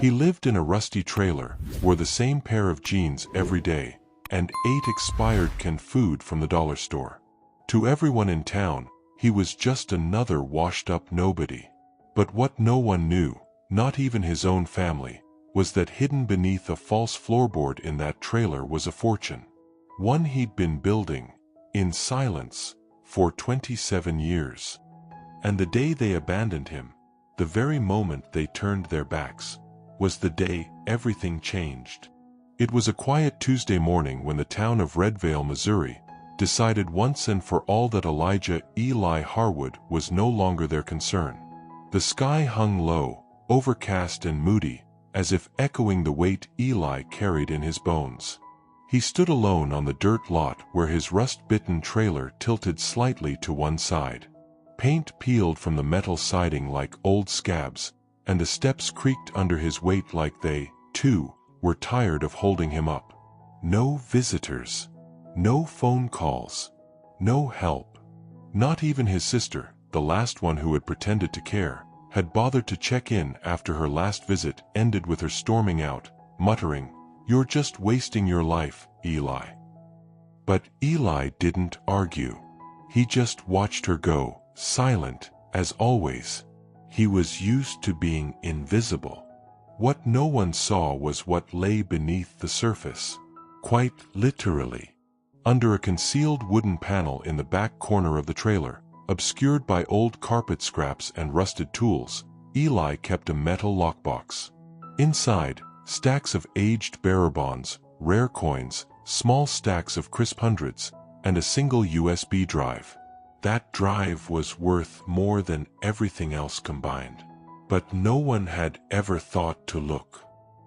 He lived in a rusty trailer, wore the same pair of jeans every day, and ate expired canned food from the dollar store. To everyone in town, he was just another washed-up nobody. But what no one knew, not even his own family, was that hidden beneath a false floorboard in that trailer was a fortune. One he'd been building, in silence, for 27 years. And the day they abandoned him, the very moment they turned their backs, was the day everything changed. It was a quiet Tuesday morning when the town of Redvale, Missouri, decided once and for all that Elijah Eli Harwood was no longer their concern. The sky hung low, overcast and moody, as if echoing the weight Eli carried in his bones. He stood alone on the dirt lot where his rust-bitten trailer tilted slightly to one side. Paint peeled from the metal siding like old scabs, and the steps creaked under his weight like they, too, were tired of holding him up. No visitors. No phone calls. No help. Not even his sister, the last one who had pretended to care, had bothered to check in after her last visit ended with her storming out, muttering, "You're just wasting your life, Eli." But Eli didn't argue. He just watched her go, silent, as always. He was used to being invisible. What no one saw was what lay beneath the surface. Quite literally. Under a concealed wooden panel in the back corner of the trailer, obscured by old carpet scraps and rusted tools, Eli kept a metal lockbox. Inside, stacks of aged bearer bonds, rare coins, small stacks of crisp hundreds, and a single USB drive. That drive was worth more than everything else combined. But no one had ever thought to look.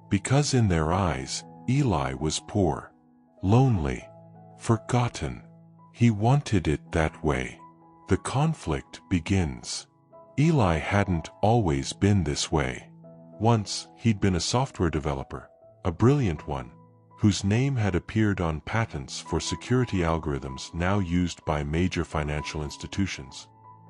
Because in their eyes, Eli was poor, lonely, forgotten. He wanted it that way. The conflict begins. Eli hadn't always been this way. Once, he'd been a software developer, a brilliant one, whose name had appeared on patents for security algorithms now used by major financial institutions.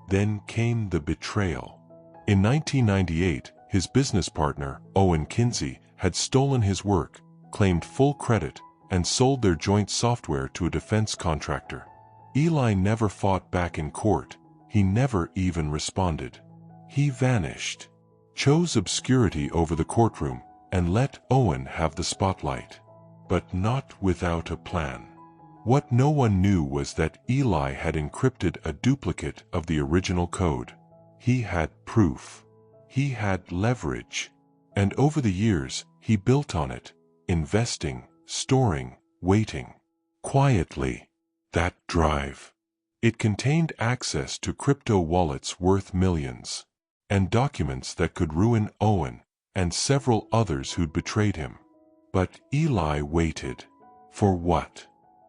Then came the betrayal. In 1998, his business partner, Owen Kinsey, had stolen his work, claimed full credit, and sold their joint software to a defense contractor. Eli never fought back in court. He never even responded. He vanished, chose obscurity over the courtroom, and let Owen have the spotlight. But not without a plan. What no one knew was that Eli had encrypted a duplicate of the original code. He had proof. He had leverage. And over the years, he built on it, investing, storing, waiting. Quietly. That drive. It contained access to crypto wallets worth millions, and documents that could ruin Owen and several others who'd betrayed him. But Eli waited. For what?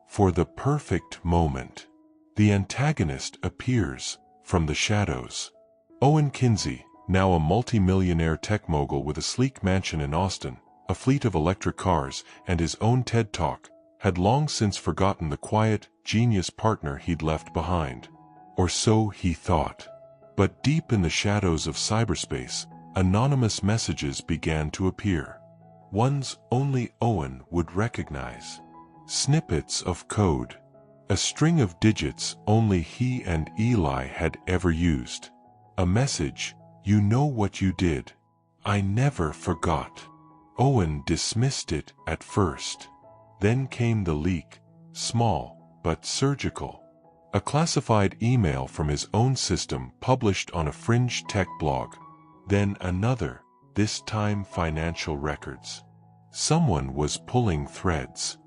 For the perfect moment. The antagonist appears from the shadows. Owen Kinsey, now a multi-millionaire tech mogul with a sleek mansion in Austin, a fleet of electric cars, and his own TED Talk, had long since forgotten the quiet, genius partner he'd left behind. Or so he thought. But deep in the shadows of cyberspace, anonymous messages began to appear. Ones only Owen would recognize. Snippets of code. A string of digits only he and Eli had ever used. A message, "You know what you did. I never forgot." Owen dismissed it at first. Then came the leak, small but surgical. A classified email from his own system published on a fringe tech blog. Then another, this time financial records. Someone was pulling threads.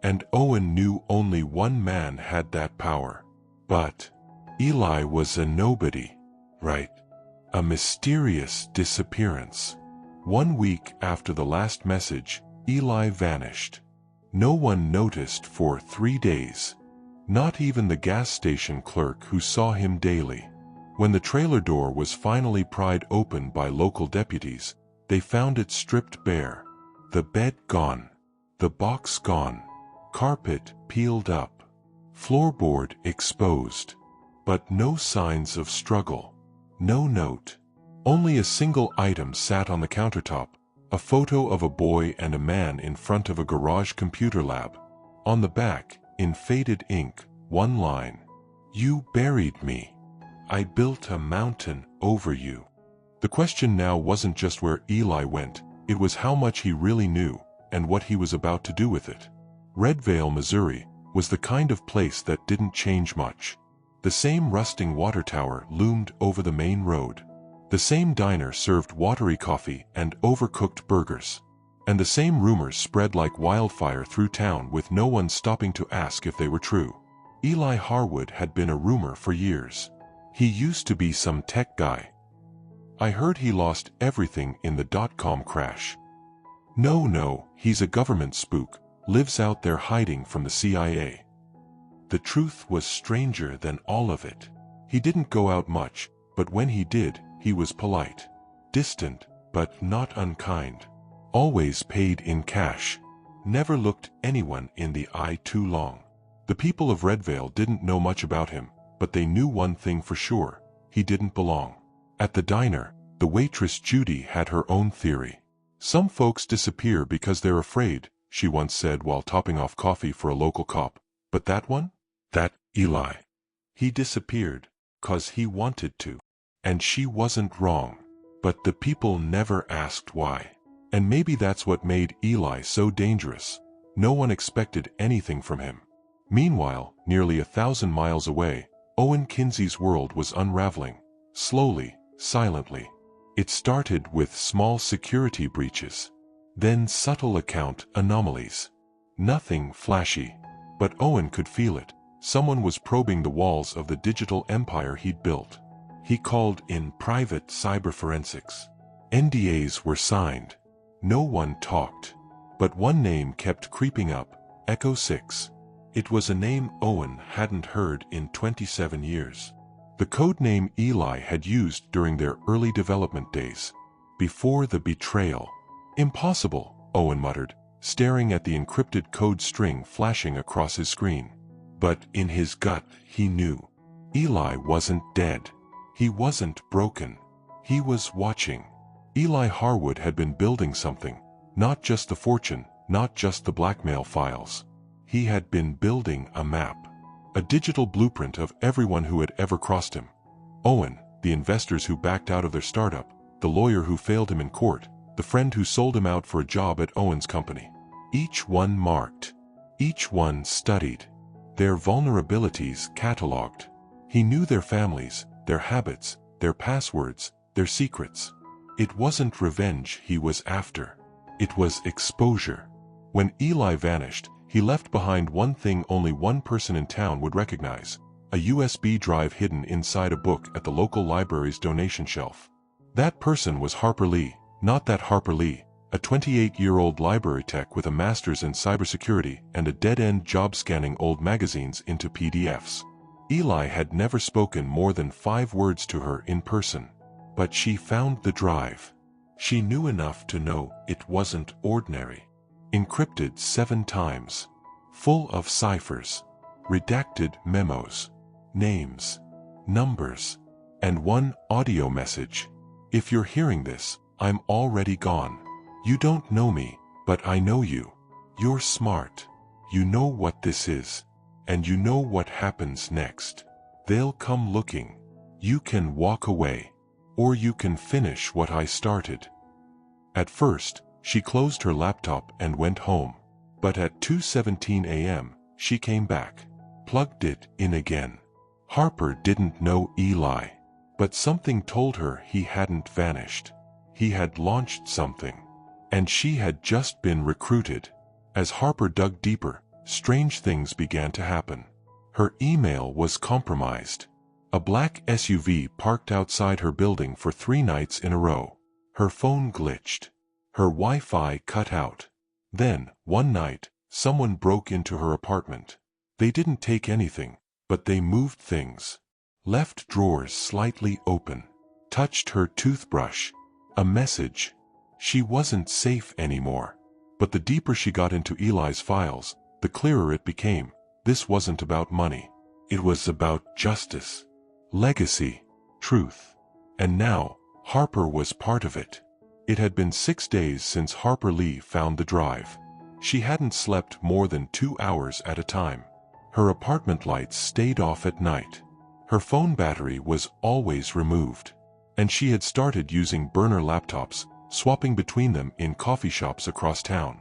And Owen knew only one man had that power. But Eli was a nobody, right? A mysterious disappearance. 1 week after the last message, Eli vanished. No one noticed for 3 days. Not even the gas station clerk who saw him daily. When the trailer door was finally pried open by local deputies, they found it stripped bare. The bed gone. The box gone. Carpet peeled up. Floorboard exposed. But no signs of struggle. No note. Only a single item sat on the countertop, A photo of a boy and a man in front of a garage computer lab. On the back, in faded ink, one line. "You buried me. I built a mountain over you." The question now wasn't just where Eli went, it was how much he really knew, and what he was about to do with it. Redvale, Missouri, was the kind of place that didn't change much. The same rusting water tower loomed over the main road. The same diner served watery coffee and overcooked burgers. And the same rumors spread like wildfire through town with no one stopping to ask if they were true. Eli Harwood had been a rumor for years. He used to be some tech guy. "I heard he lost everything in the dot-com crash." No, he's a government spook, lives out there hiding from the CIA. The truth was stranger than all of it. He didn't go out much, but when he did, he was polite. Distant, but not unkind. Always paid in cash. Never looked anyone in the eye too long. The people of Redvale didn't know much about him, but they knew one thing for sure: he didn't belong. At the diner, the waitress Judy had her own theory. "Some folks disappear because they're afraid," she once said while topping off coffee for a local cop. "But that one? That Eli. He disappeared 'cause he wanted to." And she wasn't wrong. But the people never asked why. And maybe that's what made Eli so dangerous. No one expected anything from him. Meanwhile, nearly 1,000 miles away, Owen Kinsey's world was unraveling. Slowly, silently. It started with small security breaches. Then subtle account anomalies. Nothing flashy. But Owen could feel it. Someone was probing the walls of the digital empire he'd built. He called in private cyber forensics. NDAs were signed. No one talked. But one name kept creeping up: Echo 6. It was a name Owen hadn't heard in 27 years. The code name Eli had used during their early development days. Before the betrayal. "Impossible," Owen muttered, staring at the encrypted code string flashing across his screen. But in his gut, he knew. Eli wasn't dead. He wasn't broken. He was watching. Eli Harwood had been building something, not just the fortune, not just the blackmail files. He had been building a map. A digital blueprint of everyone who had ever crossed him. Owen, the investors who backed out of their startup, the lawyer who failed him in court, the friend who sold him out for a job at Owen's company. Each one marked. Each one studied. Their vulnerabilities cataloged. He knew their families, their habits, their passwords, their secrets. It wasn't revenge he was after. It was exposure. When Eli vanished, he left behind one thing only one person in town would recognize: a USB drive hidden inside a book at the local library's donation shelf. That person was Harper Lee, not that Harper Lee, a 28-year-old library tech with a master's in cybersecurity and a dead-end job scanning old magazines into PDFs. Eli had never spoken more than 5 words to her in person. But she found the drive. She knew enough to know it wasn't ordinary. Encrypted 7 times. Full of ciphers. Redacted memos. Names. Numbers. And one audio message. "If you're hearing this, I'm already gone. You don't know me, but I know you. You're smart. You know what this is. And you know what happens next. They'll come looking. You can walk away. Or you can finish what I started." At first, she closed her laptop and went home. But at 2:17 a.m., she came back. Plugged it in again. Harper didn't know Eli. But something told her he hadn't vanished. He had launched something. And she had just been recruited. As Harper dug deeper, strange things began to happen. Her email was compromised. A black SUV parked outside her building for 3 nights in a row. Her phone glitched. Her Wi-Fi cut out. Then, one night, someone broke into her apartment. They didn't take anything, but they moved things. Left drawers slightly open. Touched her toothbrush. A message. She wasn't safe anymore. But the deeper she got into Eli's files, the clearer it became. This wasn't about money. It was about justice. Legacy. Truth. And now, Harper was part of it. It had been 6 days since Harper Lee found the drive. She hadn't slept more than 2 hours at a time. Her apartment lights stayed off at night. Her phone battery was always removed. And she had started using burner laptops, swapping between them in coffee shops across town.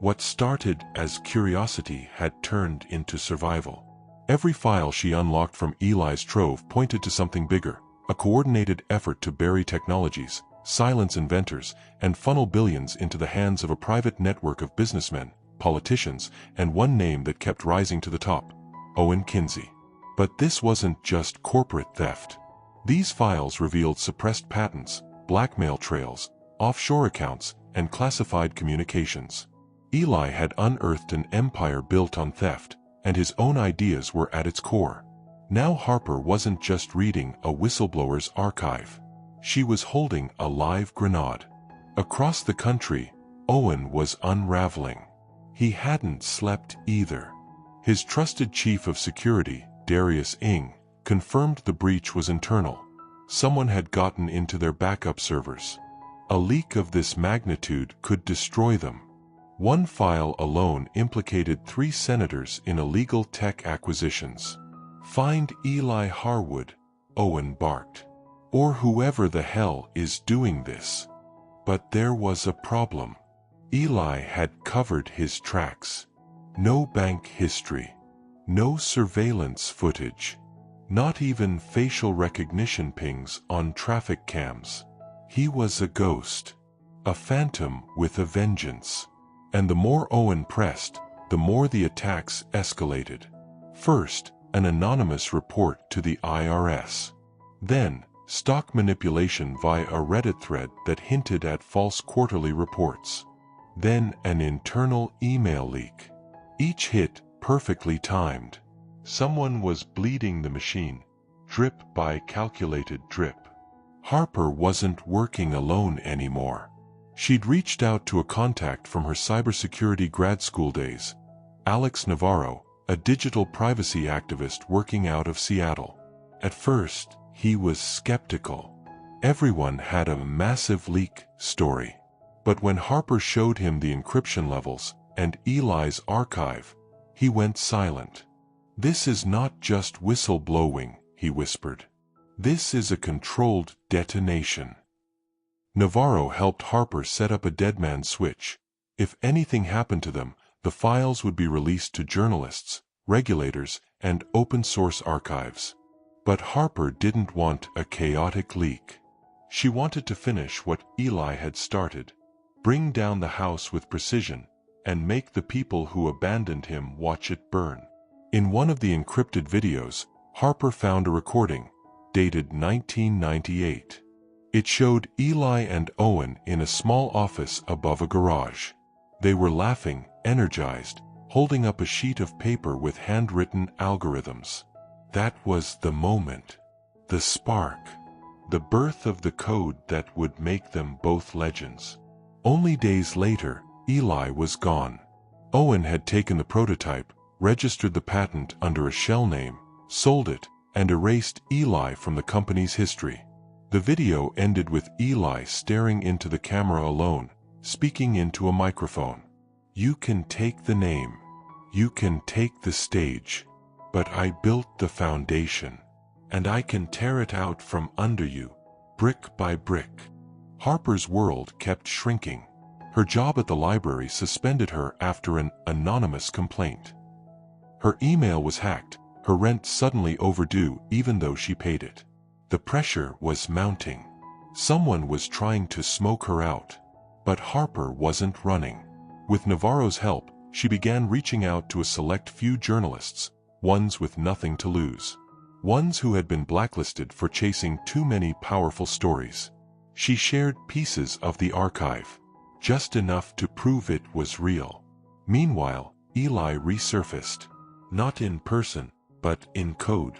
What started as curiosity had turned into survival. Every file she unlocked from Eli's trove pointed to something bigger, a coordinated effort to bury technologies, silence inventors, and funnel billions into the hands of a private network of businessmen, politicians, and one name that kept rising to the top: Owen Kinsey. But this wasn't just corporate theft. These files revealed suppressed patents, blackmail trails, offshore accounts, and classified communications. Eli had unearthed an empire built on theft, and his own ideas were at its core. Now Harper wasn't just reading a whistleblower's archive. She was holding a live grenade. Across the country, Owen was unraveling. He hadn't slept either. His trusted chief of security, Darius Ng, confirmed the breach was internal. Someone had gotten into their backup servers. A leak of this magnitude could destroy them. One file alone implicated 3 senators in illegal tech acquisitions. "Find Eli Harwood," Owen barked. "Or whoever the hell is doing this." But there was a problem. Eli had covered his tracks. No bank history. No surveillance footage. Not even facial recognition pings on traffic cams. He was a ghost. A phantom with a vengeance. And the more Owen pressed, the more the attacks escalated. First, an anonymous report to the IRS. Then, stock manipulation via a Reddit thread that hinted at false quarterly reports. Then an internal email leak. Each hit perfectly timed. Someone was bleeding the machine, drip by calculated drip. Harper wasn't working alone anymore. She'd reached out to a contact from her cybersecurity grad school days, Alex Navarro, a digital privacy activist working out of Seattle. At first, he was skeptical. Everyone had a massive leak story. But when Harper showed him the encryption levels and Eli's archive, he went silent. "This is not just whistleblowing," he whispered. "This is a controlled detonation." Navarro helped Harper set up a deadman switch. If anything happened to them, the files would be released to journalists, regulators, and open-source archives. But Harper didn't want a chaotic leak. She wanted to finish what Eli had started, bring down the house with precision, and make the people who abandoned him watch it burn. In one of the encrypted videos, Harper found a recording, dated 1998. It showed Eli and Owen in a small office above a garage. They were laughing, energized, holding up a sheet of paper with handwritten algorithms. That was the moment. The spark. The birth of the code that would make them both legends. Only days later, Eli was gone. Owen had taken the prototype, registered the patent under a shell name, sold it, and erased Eli from the company's history. The video ended with Eli staring into the camera alone, speaking into a microphone. "You can take the name. You can take the stage. But I built the foundation. And I can tear it out from under you, brick by brick." Harper's world kept shrinking. Her job at the library suspended her after an anonymous complaint. Her email was hacked, her rent suddenly overdue even though she paid it. The pressure was mounting. Someone was trying to smoke her out. But Harper wasn't running. With Navarro's help, she began reaching out to a select few journalists, ones with nothing to lose. Ones who had been blacklisted for chasing too many powerful stories. She shared pieces of the archive, just enough to prove it was real. Meanwhile, Eli resurfaced. Not in person, but in code.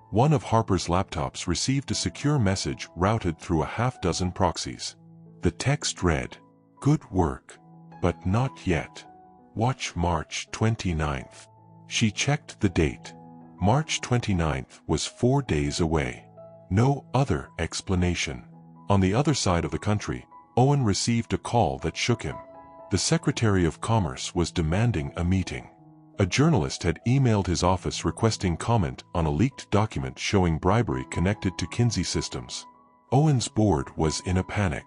One of Harper's laptops received a secure message routed through a half-dozen proxies. The text read, "Good work, but not yet. Watch March 29th. She checked the date. March 29th was 4 days away. No other explanation. On the other side of the country, Owen received a call that shook him. The Secretary of Commerce was demanding a meeting. A journalist had emailed his office requesting comment on a leaked document showing bribery connected to Kinsey Systems. Owen's board was in a panic.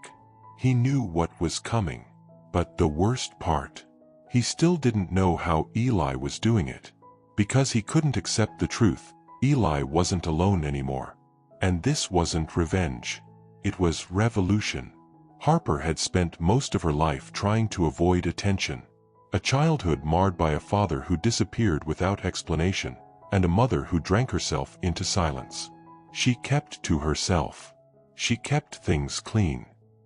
He knew what was coming. But the worst part, he still didn't know how Eli was doing it. Because he couldn't accept the truth, Eli wasn't alone anymore. And this wasn't revenge. It was revolution. Harper had spent most of her life trying to avoid attention. A childhood marred by a father who disappeared without explanation, and a mother who drank herself into silence. She kept to herself. She kept things clean,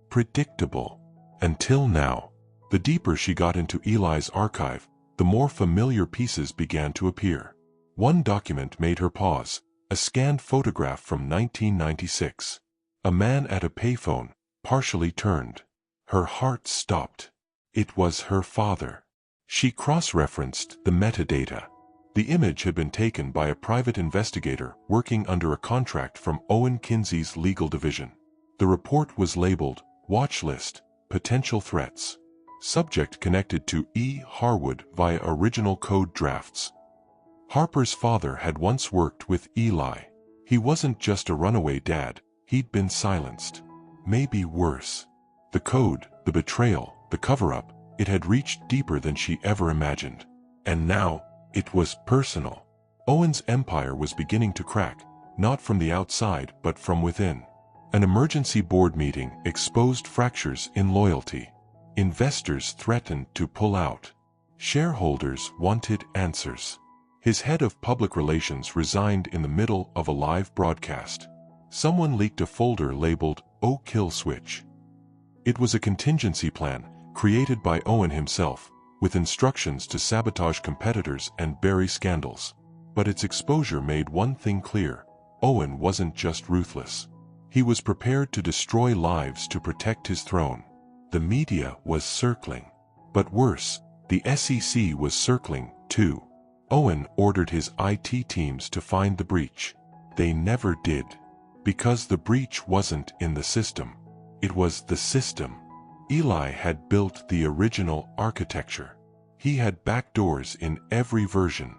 predictable. Until now. The deeper she got into Eli's archive, the more familiar pieces began to appear. One document made her pause, a scanned photograph from 1996. A man at a payphone, partially turned. Her heart stopped. It was her father. She cross-referenced the metadata. The image had been taken by a private investigator working under a contract from Owen Kinsey's legal division. The report was labeled, Watch List, Potential Threats. Subject connected to E. Harwood via original code drafts. Harper's father had once worked with Eli. He wasn't just a runaway dad, he'd been silenced. Maybe worse. The code, the betrayal, the cover-up, it had reached deeper than she ever imagined. And now, it was personal. Owen's empire was beginning to crack, not from the outside but from within. An emergency board meeting exposed fractures in loyalty. Investors threatened to pull out. Shareholders wanted answers. His head of public relations resigned in the middle of a live broadcast. Someone leaked a folder labeled, "Oh Kill Switch." It was a contingency plan, created by Owen himself, with instructions to sabotage competitors and bury scandals. But its exposure made one thing clear. Owen wasn't just ruthless. He was prepared to destroy lives to protect his throne. The media was circling. But worse, the SEC was circling, too. Owen ordered his IT teams to find the breach. They never did. Because the breach wasn't in the system. It was the system. Eli had built the original architecture. He had backdoors in every version.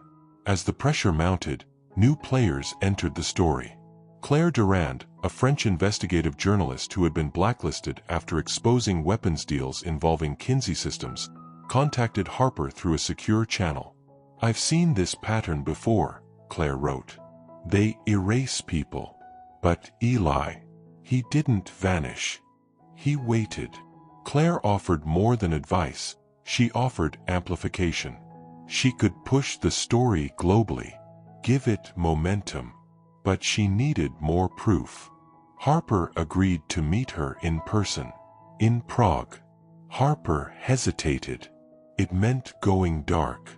As the pressure mounted, new players entered the story. Claire Durand, a French investigative journalist who had been blacklisted after exposing weapons deals involving Kinsey Systems, contacted Harper through a secure channel. "I've seen this pattern before," Claire wrote. "They erase people. But Eli, he didn't vanish. He waited." Claire offered more than advice. She offered amplification. She could push the story globally, give it momentum. But she needed more proof. Harper agreed to meet her in person. In Prague. Harper hesitated. It meant going dark.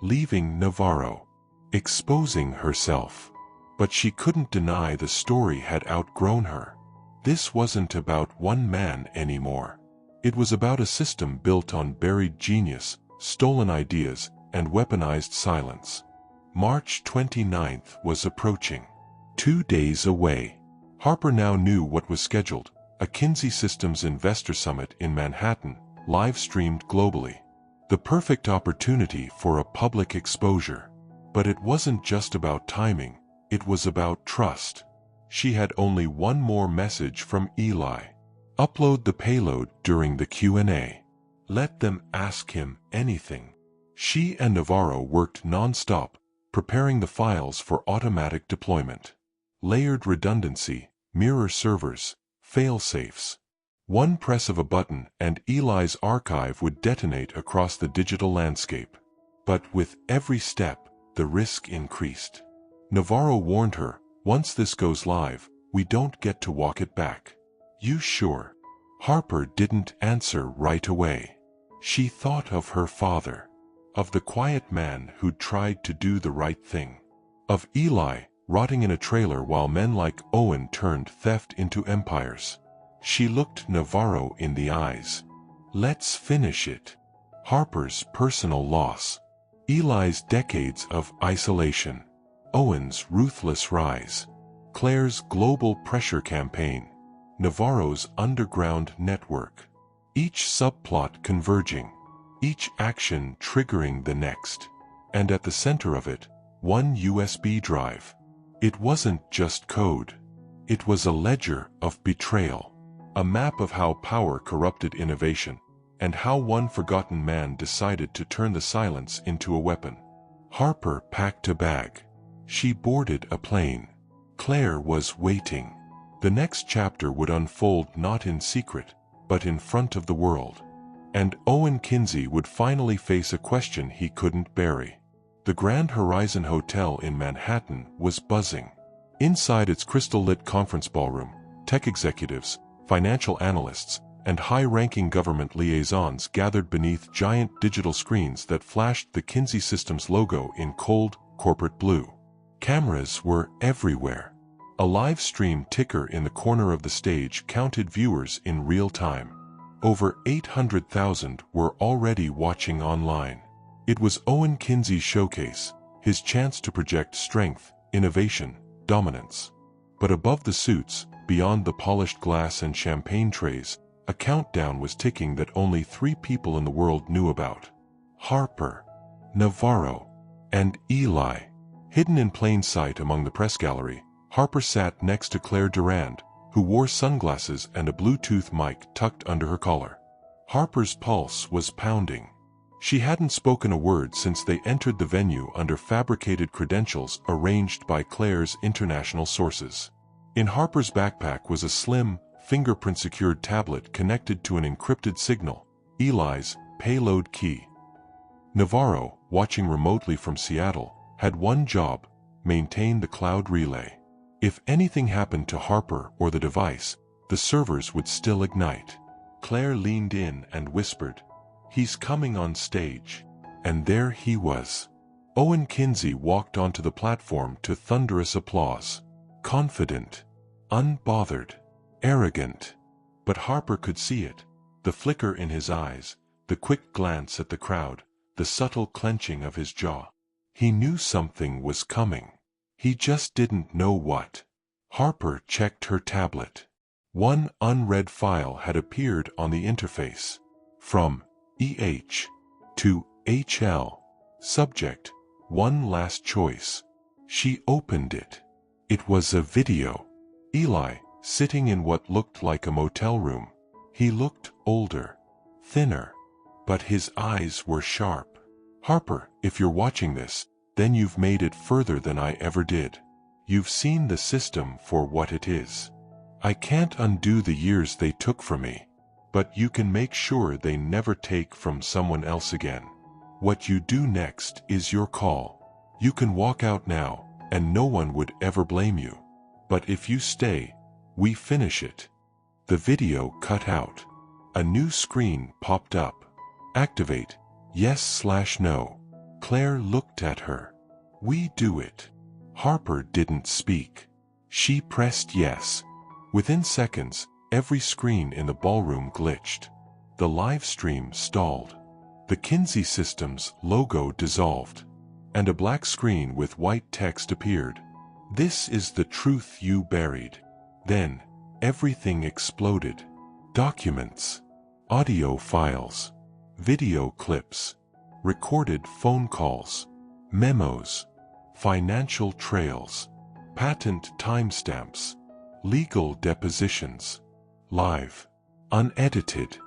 Leaving Navarro. Exposing herself. But she couldn't deny the story had outgrown her. This wasn't about one man anymore. It was about a system built on buried genius, stolen ideas, and weaponized silence. March 29th was approaching. 2 days away. Harper now knew what was scheduled, a Kinsey Systems Investor Summit in Manhattan, live-streamed globally. The perfect opportunity for a public exposure. But it wasn't just about timing, it was about trust. She had only one more message from Eli. Upload the payload during the Q&A. Let them ask him anything. She and Navarro worked non-stop, preparing the files for automatic deployment. Layered redundancy, mirror servers, fail-safes. One press of a button and Eli's archive would detonate across the digital landscape. But with every step, the risk increased. Navarro warned her, "Once this goes live, we don't get to walk it back." "You sure?" Harper didn't answer right away. She thought of her father. Of the quiet man who'd tried to do the right thing. Of Eli, rotting in a trailer while men like Owen turned theft into empires. She looked Navarro in the eyes. "Let's finish it." Harper's personal loss. Eli's decades of isolation. Owen's ruthless rise. Claire's global pressure campaign. Navarro's underground network. each subplot converging, each action triggering the next. And at the center of it, one USB drive. It wasn't just code. It was a ledger of betrayal, a map of how power corrupted innovation, and how one forgotten man decided to turn the silence into a weapon. Harper packed a bag. She boarded a plane. Claire was waiting. The next chapter would unfold not in secret, but in front of the world. And Owen Kinsey would finally face a question he couldn't bury. The Grand Horizon Hotel in Manhattan was buzzing. Inside its crystal-lit conference ballroom, tech executives, financial analysts, and high-ranking government liaisons gathered beneath giant digital screens that flashed the Kinsey Systems logo in cold, corporate blue. Cameras were everywhere. A live stream ticker in the corner of the stage counted viewers in real time. Over 800,000 were already watching online. It was Owen Kinsey's showcase, his chance to project strength, innovation, dominance. But above the suits, beyond the polished glass and champagne trays, a countdown was ticking that only 3 people in the world knew about. Harper, Navarro, and Eli. Hidden in plain sight among the press gallery, Harper sat next to Claire Durand, who wore sunglasses and a Bluetooth mic tucked under her collar. Harper's pulse was pounding. She hadn't spoken a word since they entered the venue under fabricated credentials arranged by Claire's international sources. In Harper's backpack was a slim, fingerprint-secured tablet connected to an encrypted signal, Eli's payload key. Navarro, watching remotely from Seattle, had one job: maintain the cloud relay. If anything happened to Harper or the device, the servers would still ignite. Claire leaned in and whispered, "He's coming on stage." And there he was. Owen Kinsey walked onto the platform to thunderous applause. Confident, unbothered, arrogant. But Harper could see it. The flicker in his eyes, the quick glance at the crowd, the subtle clenching of his jaw. He knew something was coming. He just didn't know what. Harper checked her tablet. One unread file had appeared on the interface. From EH to HL. Subject: one last choice. She opened it. It was a video. Eli, sitting in what looked like a motel room. He looked older, thinner, but his eyes were sharp. "Harper, if you're watching this, then you've made it further than I ever did. You've seen the system for what it is. I can't undo the years they took from me, but you can make sure they never take from someone else again. What you do next is your call. You can walk out now, and no one would ever blame you. But if you stay, we finish it." The video cut out. A new screen popped up. "Activate, yes/no." Claire looked at her. "We do it." Harper didn't speak. She pressed yes. Within seconds, every screen in the ballroom glitched. The live stream stalled. The Kinsey Systems logo dissolved. And a black screen with white text appeared. "This is the truth you buried." Then, everything exploded. Documents, audio files, video clips, recorded phone calls, memos, financial trails, patent timestamps, legal depositions, live, unedited.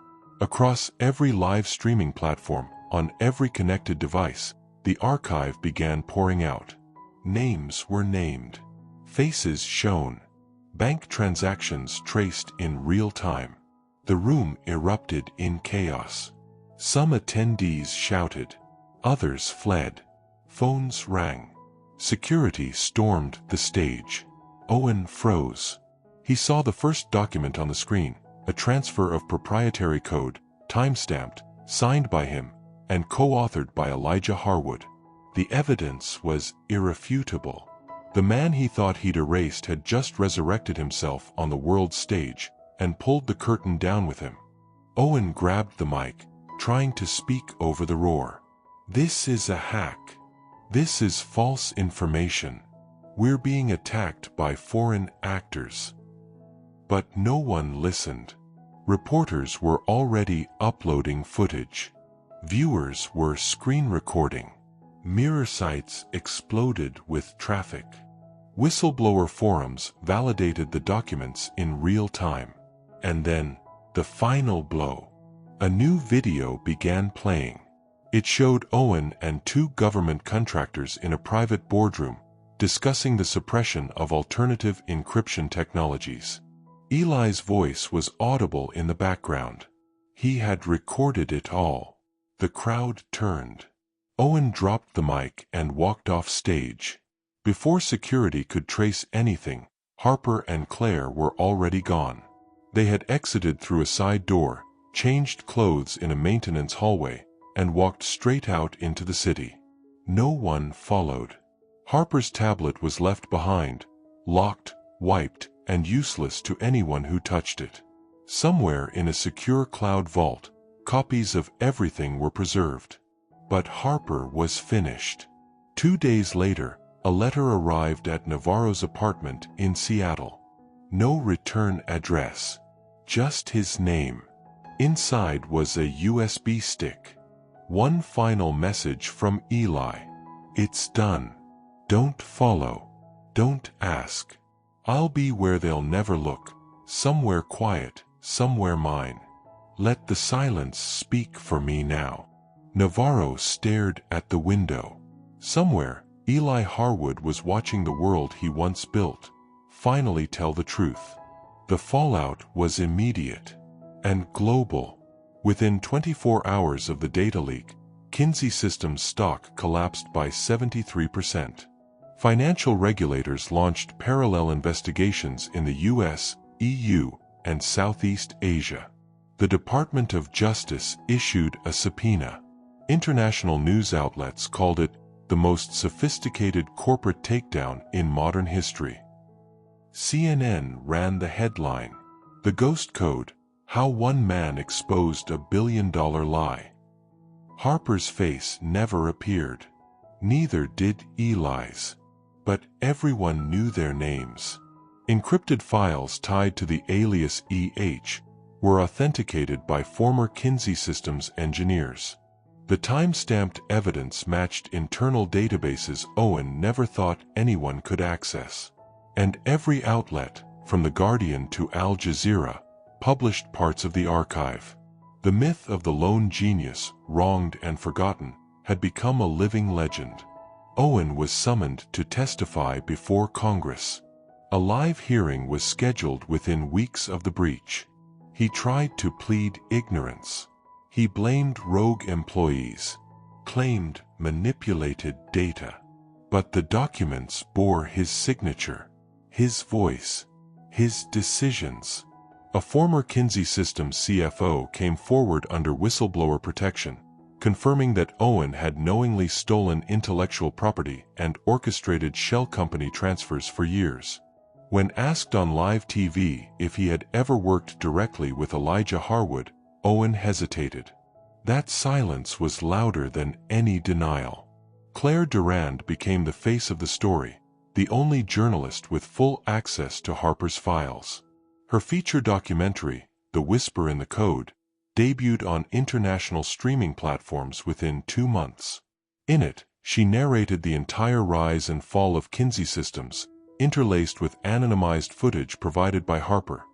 Across every live streaming platform, on every connected device, the archive began pouring out. Names were named, faces shown, bank transactions traced in real time. The room erupted in chaos. Some attendees shouted, others fled. Phones rang. Security stormed the stage. Owen froze. He saw the first document on the screen, a transfer of proprietary code, time-stamped, signed by him, and co-authored by Elijah Harwood. The evidence was irrefutable. The man he thought he'd erased had just resurrected himself on the world stage and pulled the curtain down with him. Owen grabbed the mic, trying to speak over the roar. "This is a hack. This is false information. We're being attacked by foreign actors." But no one listened. Reporters were already uploading footage. Viewers were screen recording. Mirror sites exploded with traffic. Whistleblower forums validated the documents in real time. And then, the final blow. A new video began playing. It showed Owen and two government contractors in a private boardroom, discussing the suppression of alternative encryption technologies. Eli's voice was audible in the background. He had recorded it all. The crowd turned. Owen dropped the mic and walked off stage. Before security could trace anything, Harper and Claire were already gone. They had exited through a side door, changed clothes in a maintenance hallway, and walked straight out into the city. No one followed. Harper's tablet was left behind, locked, wiped, and useless to anyone who touched it. Somewhere in a secure cloud vault, copies of everything were preserved. But Harper was finished. 2 days later, a letter arrived at Navarro's apartment in Seattle. No return address. Just his name. Inside was a USB stick. One final message from Eli. It's done. Don't follow. Don't ask. I'll be where they'll never look. Somewhere quiet, somewhere mine. Let the silence speak for me now. Navarro stared at the window. Somewhere, Eli Harwood was watching the world he once built finally tell the truth. The fallout was immediate and global. Within 24 hours of the data leak, Kinsey Systems stock collapsed by 73%. Financial regulators launched parallel investigations in the US, EU, and Southeast Asia. The Department of Justice issued a subpoena. International news outlets called it the most sophisticated corporate takedown in modern history. CNN ran the headline, "The Ghost Code: How One Man Exposed a Billion-Dollar Lie." Harper's face never appeared. Neither did Eli's. But everyone knew their names. Encrypted files tied to the alias EH were authenticated by former Kinsey Systems engineers. The time-stamped evidence matched internal databases Owen never thought anyone could access. And every outlet, from The Guardian to Al Jazeera, published parts of the archive. The myth of the lone genius, wronged and forgotten, had become a living legend. Owen was summoned to testify before Congress. A live hearing was scheduled within weeks of the breach. He tried to plead ignorance. He blamed rogue employees, claimed manipulated data. But the documents bore his signature, his voice, his decisions. A former Kinsey Systems CFO came forward under whistleblower protection, confirming that Owen had knowingly stolen intellectual property and orchestrated shell company transfers for years. When asked on live TV if he had ever worked directly with Elijah Harwood, Owen hesitated. That silence was louder than any denial. Claire Durand became the face of the story, the only journalist with full access to Harper's files. Her feature documentary, The Whisper in the Code, debuted on international streaming platforms within 2 months. In it, she narrated the entire rise and fall of Kinsey Systems, interlaced with anonymized footage provided by Harper.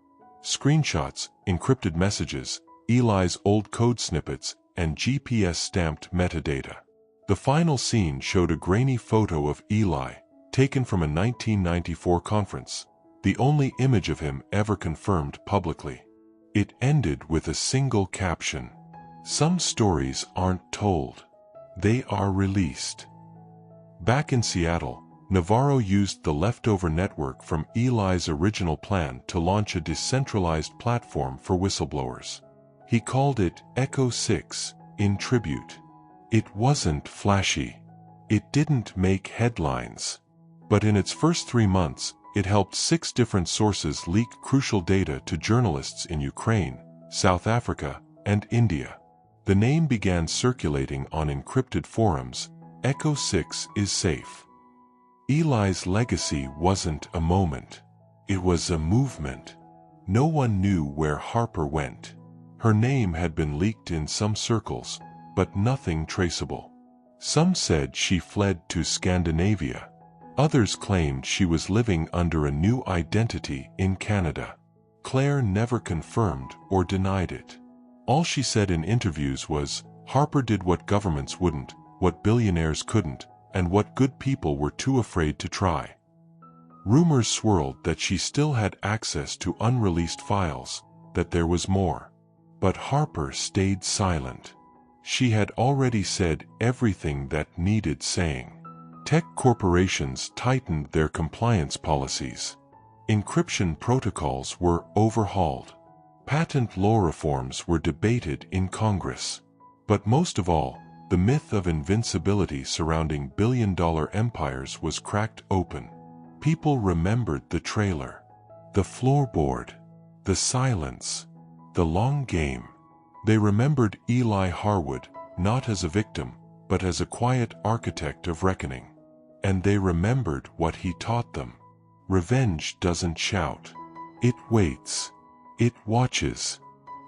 Screenshots, encrypted messages, Eli's old code snippets, and GPS-stamped metadata. The final scene showed a grainy photo of Eli, taken from a 1994 conference, the only image of him ever confirmed publicly. It ended with a single caption: "Some stories aren't told. They are released." Back in Seattle, Navarro used the leftover network from Eli's original plan to launch a decentralized platform for whistleblowers. He called it Echo 6, in tribute. It wasn't flashy. It didn't make headlines. But in its first 3 months, it helped 6 different sources leak crucial data to journalists in Ukraine, South Africa, and India. The name began circulating on encrypted forums. Echo 6 is safe. Eli's legacy wasn't a moment. It was a movement. No one knew where Harper went. Her name had been leaked in some circles, but nothing traceable. Some said she fled to Scandinavia. Others claimed she was living under a new identity in Canada. Claire never confirmed or denied it. All she said in interviews was, Harper did what governments wouldn't, what billionaires couldn't, and what good people were too afraid to try. Rumors swirled that she still had access to unreleased files, that there was more. But Harper stayed silent. She had already said everything that needed saying. Tech corporations tightened their compliance policies. Encryption protocols were overhauled. Patent law reforms were debated in Congress. But most of all, the myth of invincibility surrounding billion-dollar empires was cracked open. People remembered the trailer, the floorboard, the silence, the long game. They remembered Eli Harwood, not as a victim, but as a quiet architect of reckoning. And they remembered what he taught them. Revenge doesn't shout. It waits. It watches.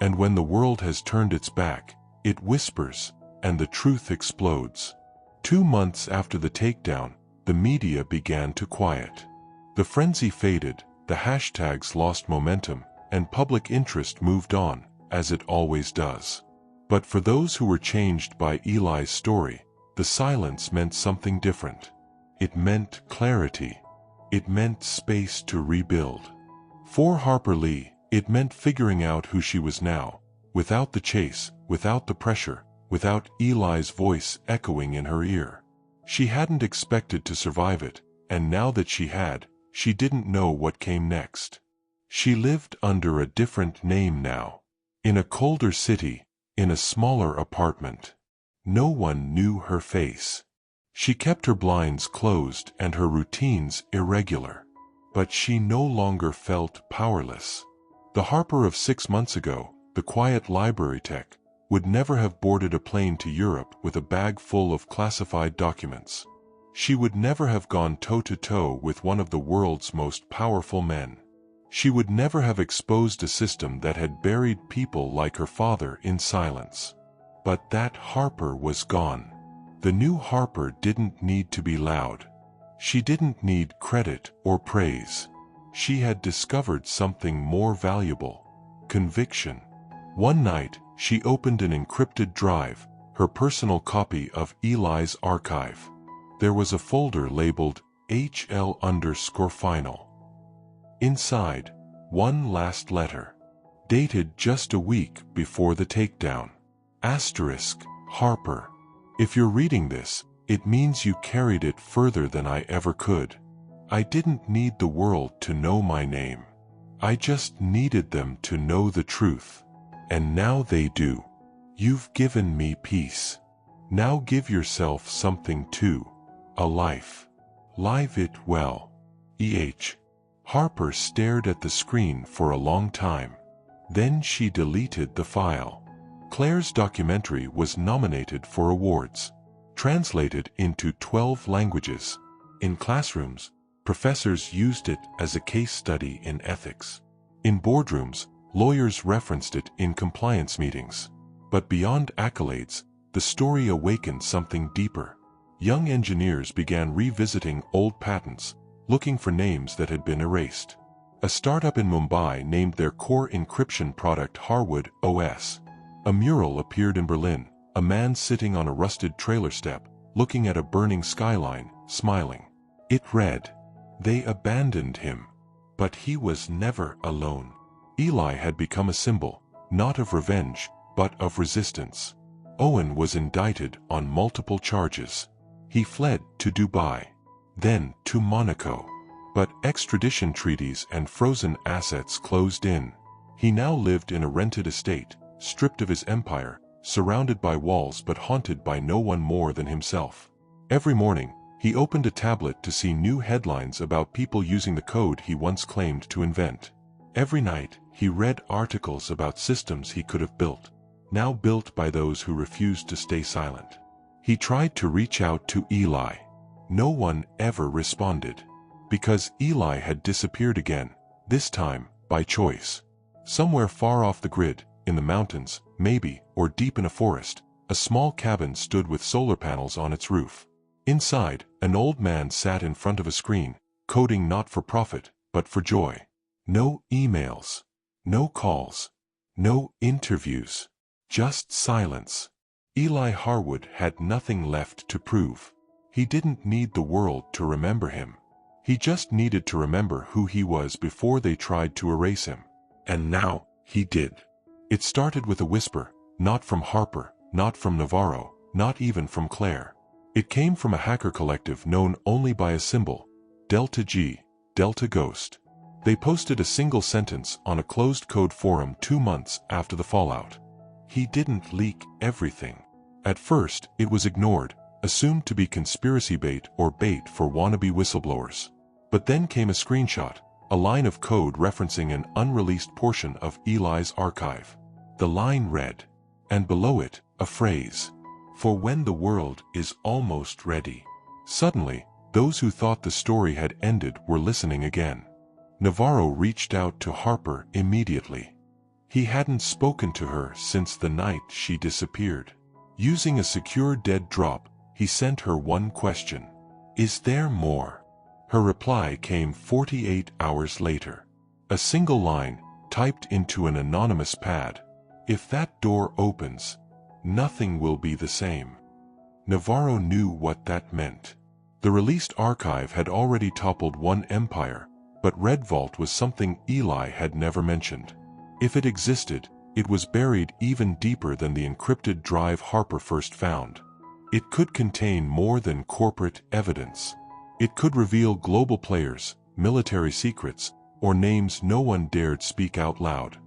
And when the world has turned its back, it whispers, and the truth explodes. 2 months after the takedown, the media began to quiet. The frenzy faded, the hashtags lost momentum, and public interest moved on, as it always does. But for those who were changed by Eli's story, the silence meant something different. It meant clarity. It meant space to rebuild. For Harper Lee, it meant figuring out who she was now, without the chase, without the pressure, without Eli's voice echoing in her ear. She hadn't expected to survive it, and now that she had, she didn't know what came next. She lived under a different name now. In a colder city, in a smaller apartment. No one knew her face. She kept her blinds closed and her routines irregular. But she no longer felt powerless. The Harper of 6 months ago, the quiet library tech, would never have boarded a plane to Europe with a bag full of classified documents. She would never have gone toe-to-toe with one of the world's most powerful men. She would never have exposed a system that had buried people like her father in silence. But that Harper was gone. The new Harper didn't need to be loud. She didn't need credit or praise. She had discovered something more valuable: conviction. One night, she opened an encrypted drive, her personal copy of Eli's archive. There was a folder labeled HL_final. Inside, one last letter, dated just a week before the takedown. Asterisk, Harper. If you're reading this, it means you carried it further than I ever could. I didn't need the world to know my name. I just needed them to know the truth. And now they do. You've given me peace. Now give yourself something too. A life. Live it well. E.H. Harper stared at the screen for a long time. Then she deleted the file. Claire's documentary was nominated for awards. Translated into 12 languages. In classrooms, professors used it as a case study in ethics. In boardrooms, lawyers referenced it in compliance meetings. But beyond accolades, the story awakened something deeper. Young engineers began revisiting old patents, looking for names that had been erased. A startup in Mumbai named their core encryption product Harwood OS. A mural appeared in Berlin, a man sitting on a rusted trailer step, looking at a burning skyline, smiling. It read, "They abandoned him. But he was never alone." Eli had become a symbol, not of revenge, but of resistance. Owen was indicted on multiple charges. He fled to Dubai, then to Monaco. But extradition treaties and frozen assets closed in. He now lived in a rented estate, stripped of his empire, surrounded by walls but haunted by no one more than himself. Every morning, he opened a tablet to see new headlines about people using the code he once claimed to invent. Every night, he read articles about systems he could have built, now built by those who refused to stay silent. He tried to reach out to Eli. No one ever responded. Because Eli had disappeared again, this time by choice. Somewhere far off the grid, in the mountains, maybe, or deep in a forest, a small cabin stood with solar panels on its roof. Inside, an old man sat in front of a screen, coding not for profit, but for joy. No emails. No calls. No interviews. Just silence. Eli Harwood had nothing left to prove. He didn't need the world to remember him. He just needed to remember who he was before they tried to erase him. And now, he did. It started with a whisper, not from Harper, not from Navarro, not even from Claire. It came from a hacker collective known only by a symbol, Delta G, Delta Ghost. They posted a single sentence on a closed-code forum 2 months after the fallout. He didn't leak everything. At first, it was ignored, assumed to be conspiracy bait or bait for wannabe whistleblowers. But then came a screenshot, a line of code referencing an unreleased portion of Eli's archive. The line read, and below it, a phrase, "For when the world is almost ready." Suddenly, those who thought the story had ended were listening again. Navarro reached out to Harper immediately. He hadn't spoken to her since the night she disappeared. Using a secure dead drop, he sent her one question. "Is there more?" Her reply came 48 hours later. A single line, typed into an anonymous pad. "If that door opens, nothing will be the same." Navarro knew what that meant. The released archive had already toppled one empire, but Red Vault was something Eli had never mentioned. If it existed, it was buried even deeper than the encrypted drive Harper first found. It could contain more than corporate evidence. It could reveal global players, military secrets, or names no one dared speak out loud.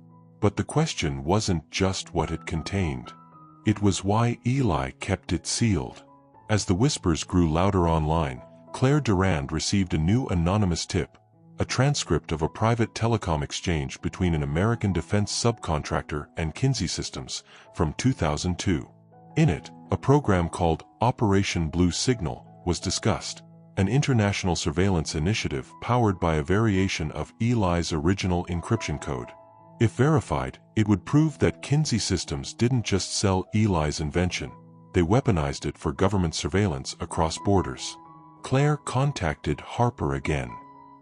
But the question wasn't just what it contained. It was why Eli kept it sealed. As the whispers grew louder online, Claire Durand received a new anonymous tip, a transcript of a private telecom exchange between an American defense subcontractor and Kinsey Systems from 2002. In it, a program called Operation Blue Signal was discussed, an international surveillance initiative powered by a variation of Eli's original encryption code. If verified, it would prove that Kinsey Systems didn't just sell Eli's invention, they weaponized it for government surveillance across borders. Claire contacted Harper again.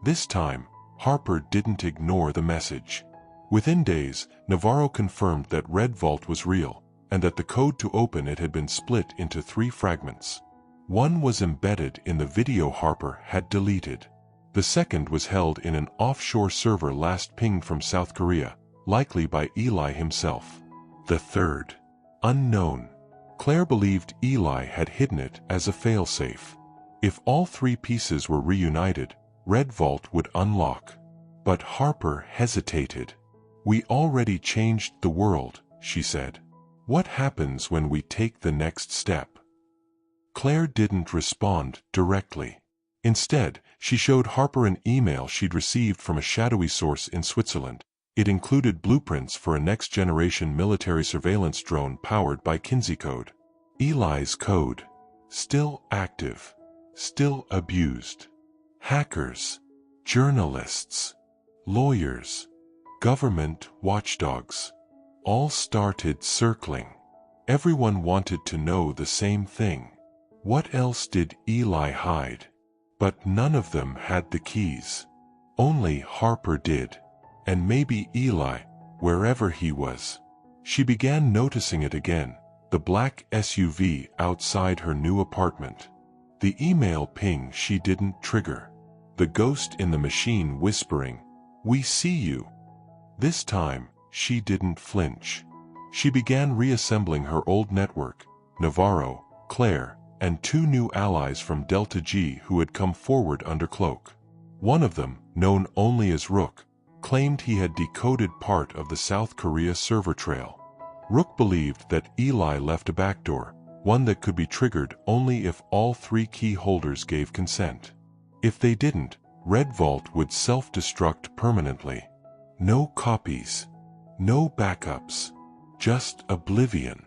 This time, Harper didn't ignore the message. Within days, Navarro confirmed that Red Vault was real, and that the code to open it had been split into 3 fragments. One was embedded in the video Harper had deleted. The second was held in an offshore server last pinged from South Korea, likely by Eli himself. The third, unknown. Claire believed Eli had hidden it as a failsafe. If all 3 pieces were reunited, Red Vault would unlock. But Harper hesitated. "We already changed the world," she said. "What happens when we take the next step?" Claire didn't respond directly. Instead, she showed Harper an email she'd received from a shadowy source in Switzerland. It included blueprints for a next-generation military surveillance drone powered by Kinsey code. Eli's code. Still active. Still abused. Hackers. Journalists. Lawyers. Government watchdogs. All started circling. Everyone wanted to know the same thing. What else did Eli hide? But none of them had the keys. Only Harper did. And maybe Eli, wherever he was. She began noticing it again, the black SUV outside her new apartment. The email ping she didn't trigger. The ghost in the machine whispering, "We see you." This time, she didn't flinch. She began reassembling her old network, Navarro, Claire, and 2 new allies from Delta G who had come forward under cloak. One of them, known only as Rook, claimed he had decoded part of the South Korea server trail. Rook believed that Eli left a backdoor, one that could be triggered only if all 3 key holders gave consent. If they didn't, Red Vault would self-destruct permanently. No copies. No backups. Just oblivion.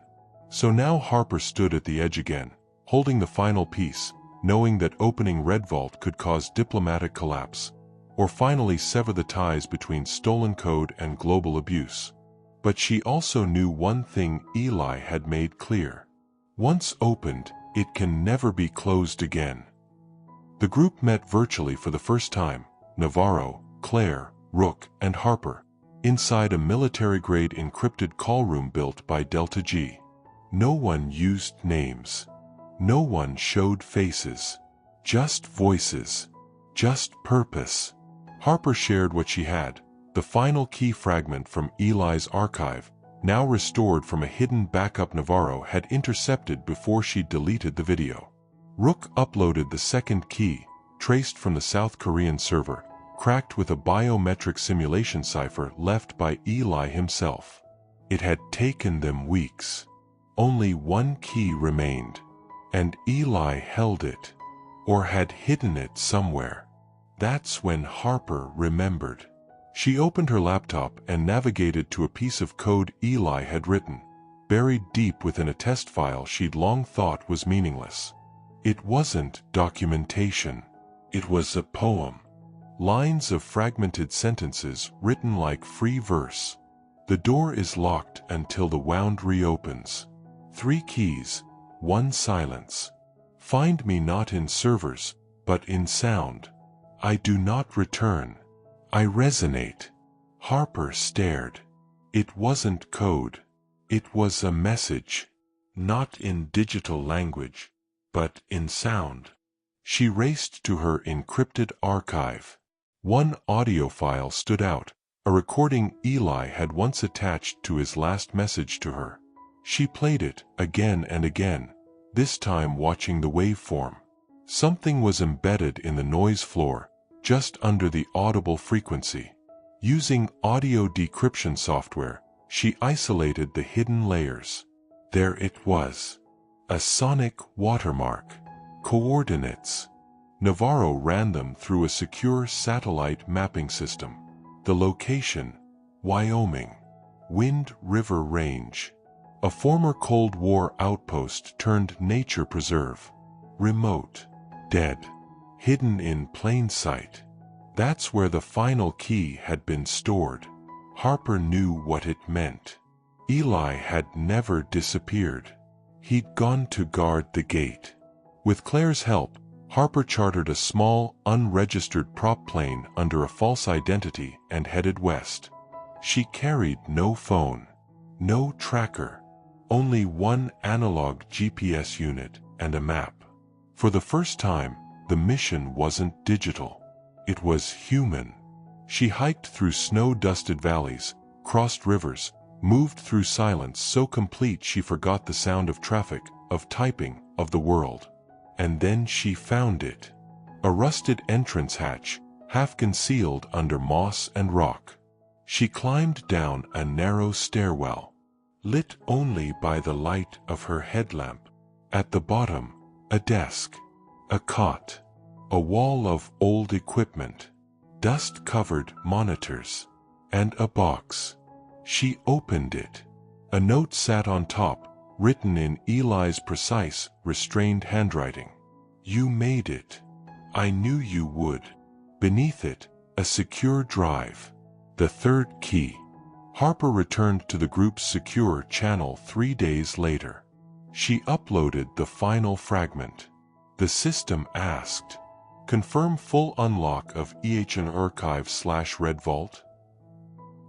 So now Harper stood at the edge again, holding the final piece, knowing that opening Red Vault could cause diplomatic collapse. or finally sever the ties between stolen code and global abuse. But she also knew one thing Eli had made clear. Once opened, it can never be closed again. The group met virtually for the first time: Navarro, Claire, Rook, and Harper, inside a military-grade encrypted callroom built by Delta G. No one used names. No one showed faces. Just voices. Just purpose. Harper shared what she had: the final key fragment from Eli's archive, now restored from a hidden backup Navarro had intercepted before she deleted the video. Rook uploaded the second key, traced from the South Korean server, cracked with a biometric simulation cipher left by Eli himself. It had taken them weeks. Only one key remained, and Eli held it, or had hidden it somewhere. That's when Harper remembered. She opened her laptop and navigated to a piece of code Eli had written, buried deep within a test file she'd long thought was meaningless. It wasn't documentation. It was a poem. Lines of fragmented sentences written like free verse. The door is locked until the wound reopens. 3 keys, 1 silence. Find me not in servers, but in sound. I do not return. I resonate. Harper stared. It wasn't code. It was a message. Not in digital language, but in sound. She raced to her encrypted archive. One audio file stood out, a recording Eli had once attached to his last message to her. She played it again and again, this time watching the waveform. Something was embedded in the noise floor, just under the audible frequency. Using audio decryption software, she isolated the hidden layers. There it was. A sonic watermark. Coordinates. Navarro ran them through a secure satellite mapping system. The location: Wyoming. Wind River Range. A former Cold War outpost turned nature preserve. Remote. Dead. Hidden in plain sight. That's where the final key had been stored. Harper knew what it meant. Eli had never disappeared. He'd gone to guard the gate. With Claire's help, Harper chartered a small, unregistered prop plane under a false identity and headed west. She carried no phone, no tracker, only one analog GPS unit and a map. For the first time, the mission wasn't digital. It was human. She hiked through snow-dusted valleys, crossed rivers, moved through silence so complete she forgot the sound of traffic, of typing, of the world. And then she found it. A rusted entrance hatch, half concealed under moss and rock. She climbed down a narrow stairwell, lit only by the light of her headlamp. At the bottom, a desk, a cot, a wall of old equipment, dust-covered monitors, and a box. She opened it. A note sat on top, written in Eli's precise, restrained handwriting. You made it. I knew you would. Beneath it, a secure drive. The third key. Harper returned to the group's secure channel 3 days later. She uploaded the final fragment. The system asked, confirm full unlock of EHN archive/Red Vault.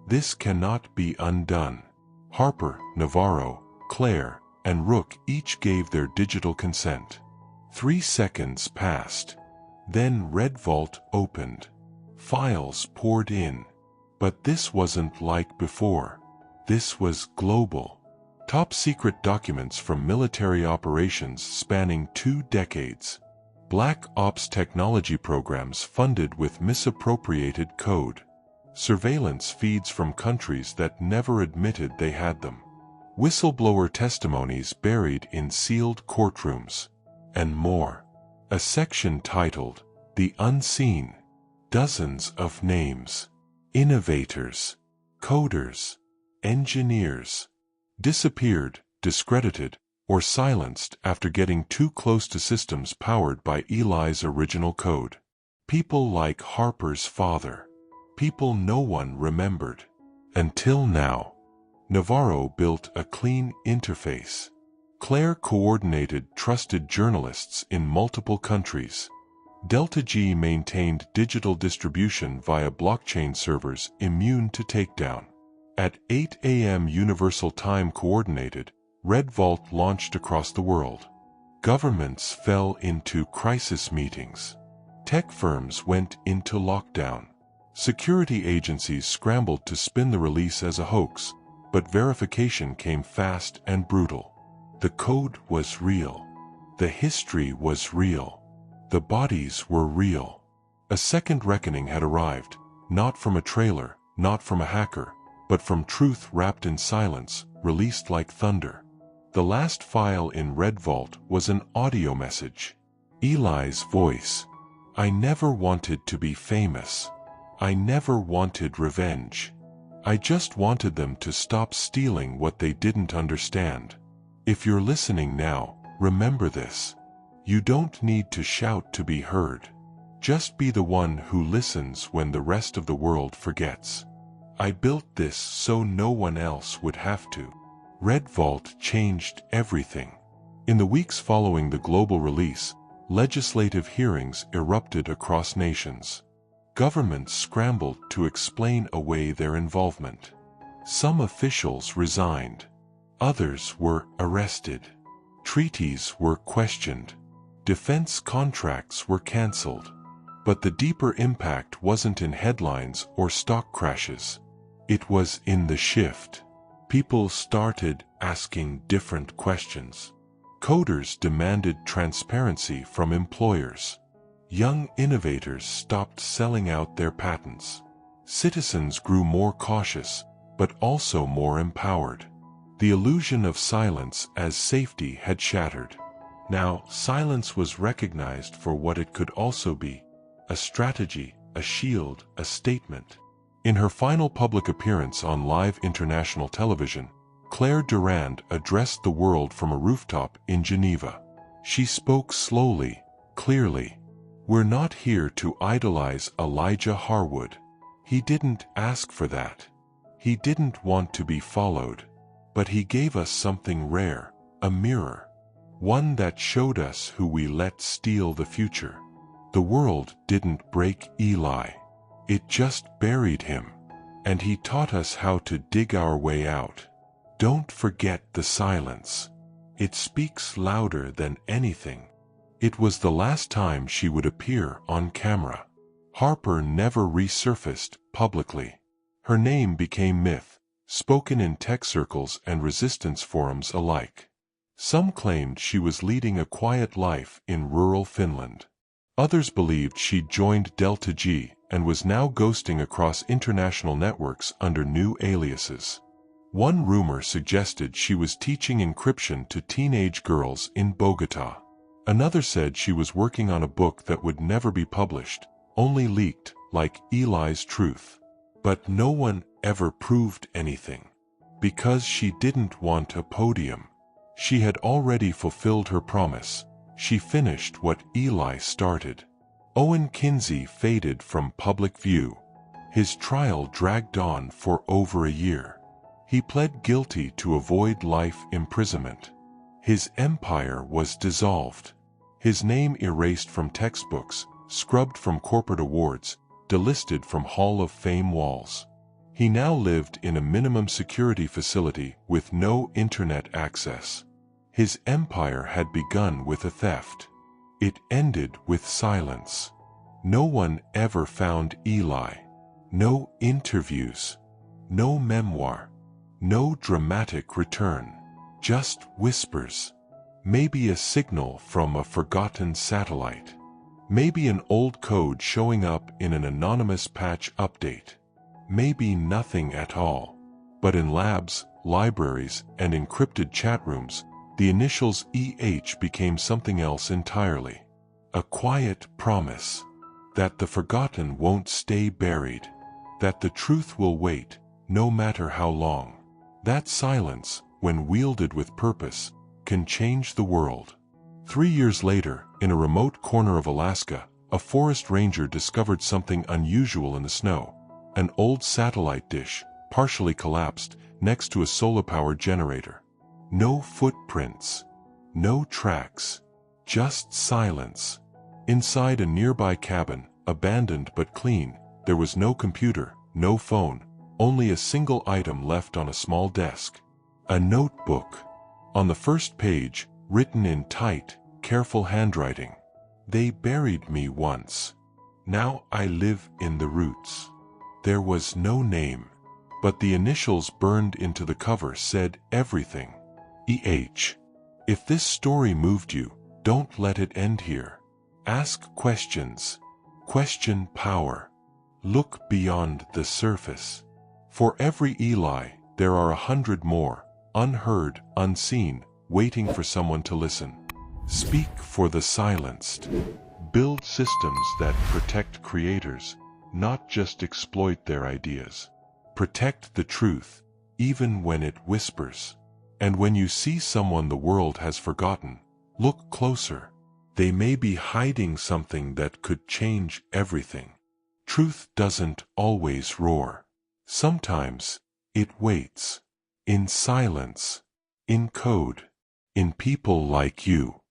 This cannot be undone. Harper, Navarro, Claire, and Rook each gave their digital consent. 3 seconds passed. Then Red Vault opened. Files poured in. But this wasn't like before. This was global. Top-secret documents from military operations spanning 2 decades. Black Ops technology programs funded with misappropriated code. Surveillance feeds from countries that never admitted they had them. Whistleblower testimonies buried in sealed courtrooms. And more. A section titled, The Unseen. Dozens of names. Innovators. Coders. Engineers. Disappeared, discredited, or silenced after getting too close to systems powered by Eli's original code. People like Harper's father. People no one remembered. Until now. Navarro built a clean interface. Claire coordinated trusted journalists in multiple countries. Delta G maintained digital distribution via blockchain servers immune to takedown. At 8 a.m. Universal Time Coordinated, Red Vault launched across the world. Governments fell into crisis meetings. Tech firms went into lockdown. Security agencies scrambled to spin the release as a hoax, but verification came fast and brutal. The code was real. The history was real. The bodies were real. A second reckoning had arrived, not from a trailer, not from a hacker, but from truth wrapped in silence, released like thunder. The last file in Red Vault was an audio message. Eli's voice. I never wanted to be famous. I never wanted revenge. I just wanted them to stop stealing what they didn't understand. If you're listening now, remember this. You don't need to shout to be heard. Just be the one who listens when the rest of the world forgets. I built this so no one else would have to. Red Vault changed everything. In the weeks following the global release, legislative hearings erupted across nations. Governments scrambled to explain away their involvement. Some officials resigned. Others were arrested. Treaties were questioned. Defense contracts were cancelled. But the deeper impact wasn't in headlines or stock crashes. It was in the shift. People started asking different questions. Coders demanded transparency from employers. Young innovators stopped selling out their patents. Citizens grew more cautious, but also more empowered. The illusion of silence as safety had shattered. Now, silence was recognized for what it could also be: a strategy, a shield, a statement. In her final public appearance on live international television, Claire Durand addressed the world from a rooftop in Geneva. She spoke slowly, clearly. We're not here to idolize Elijah Harwood. He didn't ask for that. He didn't want to be followed. But he gave us something rare, a mirror. One that showed us who we let steal the future. The world didn't break Eli. It just buried him. And he taught us how to dig our way out. Don't forget the silence. It speaks louder than anything. It was the last time she would appear on camera. Harper never resurfaced publicly. Her name became myth, spoken in tech circles and resistance forums alike. Some claimed she was leading a quiet life in rural Finland. Others believed she'd joined Delta G and was now ghosting across international networks under new aliases. One rumor suggested she was teaching encryption to teenage girls in Bogota. Another said she was working on a book that would never be published, only leaked, like Eli's Truth. But no one ever proved anything. Because she didn't want a podium. She had already fulfilled her promise. She finished what Eli started. Owen Kinsey faded from public view. His trial dragged on for over a year. He pled guilty to avoid life imprisonment. His empire was dissolved. His name erased from textbooks, scrubbed from corporate awards, delisted from Hall of Fame walls. He now lived in a minimum security facility with no internet access. His empire had begun with a theft. It ended with silence. No one ever found Eli. No interviews. No memoir. No dramatic return. Just whispers. Maybe a signal from a forgotten satellite. Maybe an old code showing up in an anonymous patch update. Maybe nothing at all. But in labs, libraries, and encrypted chat rooms, the initials EH became something else entirely. A quiet promise. That the forgotten won't stay buried. That the truth will wait, no matter how long. That silence, when wielded with purpose, can change the world. 3 years later, in a remote corner of Alaska, A forest ranger discovered something unusual in the snow. An old satellite dish, partially collapsed, next to a solar-powered generator. No footprints. No tracks. Just silence. Inside a nearby cabin, abandoned but clean, there was no computer, no phone, only a single item left on a small desk. A notebook. On the first page, written in tight, careful handwriting. They buried me once. Now I live in the roots. There was no name, but the initials burned into the cover said everything. E.H. If this story moved you, don't let it end here. Ask questions. Question power. Look beyond the surface. For every Eli, there are 100 more, unheard, unseen, waiting for someone to listen. Speak for the silenced. Build systems that protect creators, not just exploit their ideas. Protect the truth, even when it whispers. And when you see someone the world has forgotten, look closer. They may be hiding something that could change everything. Truth doesn't always roar. Sometimes, it waits. In silence. In code. In people like you.